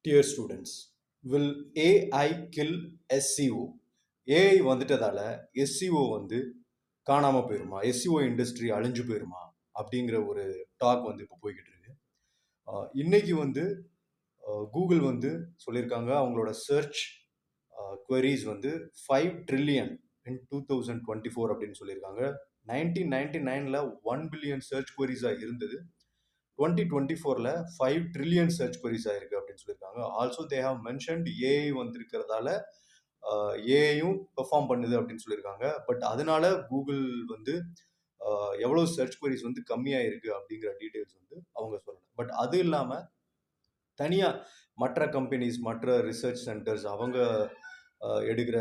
Dear students, will AI kill SEO? AI வந்துட்டதால SEO வந்து காணாம போயிருமா? SEO இண்டஸ்ட்ரி அழிஞ்சு போயிருமா? அப்படிங்கிற ஒரு டாக் வந்து இப்போ போய்கிட்டு இருக்கு. இன்னைக்கு வந்து கூகுள் வந்து சொல்லியிருக்காங்க அவங்களோட சர்ச் queries வந்து 5 ட்ரில்லியன் இன் 2024 அப்படின்னு சொல்லியிருக்காங்க. 1999ல 1 பில்லியன் சர்ச் queriesஆ இருந்தது. 2024ல 5 ட்ரில்லியன் சர்ச் queries ஆயிருக்கு அப்படின்னு சொல்லியிருக்காங்க. Also they have mentioned AI வந்திருக்கிறதால ஏஐயும் பெர்ஃபார்ம் பண்ணுது அப்படின்னு சொல்லியிருக்காங்க. பட் அதனால கூகுள் வந்து எவ்வளவு சர்ச் queries வந்து கம்மியாயிருக்கு அப்படிங்கிற டீடைல்ஸ் வந்து அவங்க சொல்லல. பட் அது இல்லாம தனியா மற்ற கம்பெனிஸ், மற்ற ரிசர்ச் சென்டர்ஸ் அவங்க எடுக்கிற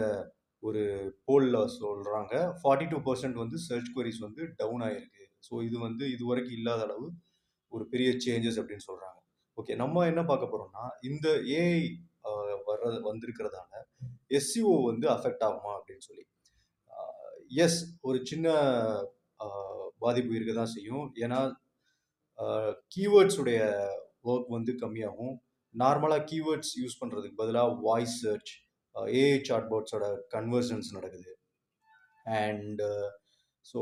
ஒரு போல்ல சொல்றாங்க 42% வந்து சர்ச் queries வந்து டவுன் ஆயிருக்கு. ஸோ இது வந்து இதுவரைக்கும் இல்லாத அளவு ஒரு பெரிய சேஞ்சஸ் அப்படின்னு சொல்றாங்க. ஓகே, நம்ம என்ன பார்க்க போறோம்னா இந்த ஏஐ வந்திருக்கிறதால எஸ்சிஓ வந்து அஃபெக்ட் ஆகுமா அப்படின்னு சொல்லி. எஸ், ஒரு சின்ன பாதிப்பு இருக்க தான் செய்யும். ஏன்னா கீவேர்ட்ஸ் உடைய ஒர்க் வந்து கம்மியாகும். நார்மலாக கீவேர்ட்ஸ் யூஸ் பண்ணுறதுக்கு பதிலாக வாய்ஸ் சர்ச், ஏஐ சாட்பாட்ஸோட கன்வர்சன்ஸ் நடக்குது. And so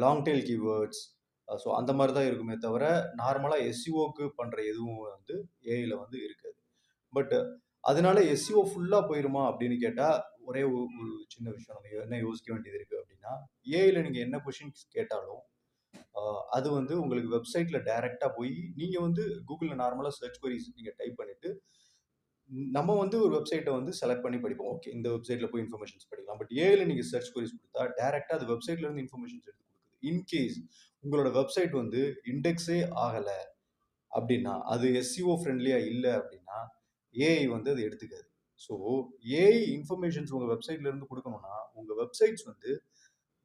long tail keywords, so அந்த மாதிரி தான் இருக்குமே தவிர நார்மலாக எஸ்சிஓக்கு பண்ணுற எதுவும் வந்து ஏஐயில் வந்து இருக்காது. பட் அதனால எஸ்சிஓ ஃபுல்லாக போயிருமா அப்படின்னு கேட்டால் ஒரே ஒரு சின்ன விஷயம் நம்ம என்ன யோசிக்க வேண்டியது இருக்குது அப்படின்னா, ஏஐயில் நீங்கள் என்ன கொஷின்ஸ் கேட்டாலும் அது வந்து உங்களுக்கு வெப்சைட்டில் டைரெக்டாக போய் நீங்கள் வந்து கூகுளில் நார்மலாக சர்ச் queries நீங்கள் டைப் பண்ணிவிட்டு நம்ம வந்து ஒரு வெப்சைட்டை வந்து செலக்ட் பண்ணி படிப்போம். ஓகே, இந்த வெப்சைட்டில் போய் இன்ஃபர்மேஷன்ஸ் படிக்கலாம். பட் ஏஐல நீங்கள் சர்ச் queries கொடுத்தா டைரெக்டாக அது வெப்சைட்ல இருந்து இன்ஃபர்மேஷன்ஸ் எடுத்து கொடுக்குது. இன்கேஸ் உங்களோட வெப்சைட் வந்து இண்டெக்ஸே ஆகலை அப்படின்னா, அது எஸ்சிஓ ஃப்ரெண்ட்லியாக இல்லை அப்படின்னா ஏஐ வந்து அதை எடுத்துக்காது. ஸோ ஏஐ இன்ஃபர்மேஷன்ஸ் உங்கள் வெப்சைட்ல இருந்து கொடுக்கணும்னா உங்கள் வெப்சைட்ஸ் வந்து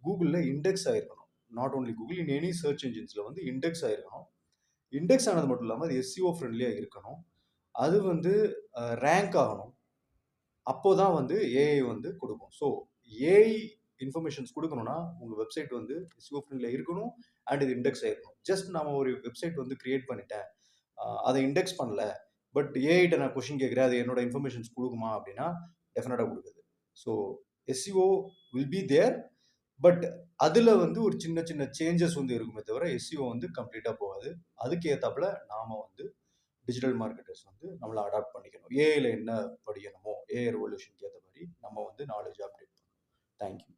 கூகுளில் இண்டெக்ஸ் ஆயிருக்கணும். Not only Google, in any search இன்ஜின்ஸில் வந்து இண்டெக்ஸ் ஆயிருக்கணும். இண்டெக்ஸ் ஆனது மட்டும் இல்லாமல் அது எஸ்சிஓ ஃப்ரெண்ட்லியாக இருக்கணும். அது வந்து ரேங்க் ஆகணும். அப்போதான் வந்து ஏஐ வந்து கொடுக்கும். ஸோ ஏஐ இன்ஃபர்மேஷன்ஸ் கொடுக்கணும்னா உங்கள் வெப்சைட் வந்து எஸ்சிஓ ஃப்ரெண்ட்லியாக இருக்கணும் அண்ட் இது இண்டெக்ஸ் ஆயிருக்கணும். ஜஸ்ட் நான் ஒரு வெப்சைட் வந்து கிரியேட் பண்ணிட்டேன், அதை இண்டெக்ஸ் பண்ணல, பட் ஏஐட்ட நான் கொஷின் கேட்குறேன், அது என்னோட இன்ஃபர்மேஷன்ஸ் கொடுக்குமா அப்படின்னா டெஃபினட்டாக கொடுக்குது. So SEO will be there, but அதில் வந்து ஒரு சின்ன சின்ன சேஞ்சஸ் வந்து இருக்குமே தவிர எஸ்சிஓ வந்து கம்ப்ளீட்டாக போகாது. அதுக்கு ஏற்றாப்புல நாம் வந்து டிஜிட்டல் மார்க்கெட்டர்ஸ் வந்து நம்மளை அடாப்ட் பண்ணிக்கணும். ஏஐல என்ன படிக்கணுமோ ஏஐ ரெவல்யூஷனுக்கு ஏற்ற மாதிரி நம்ம வந்து நாலேஜ் அப்டேட் பண்ணணும். தேங்க்யூ.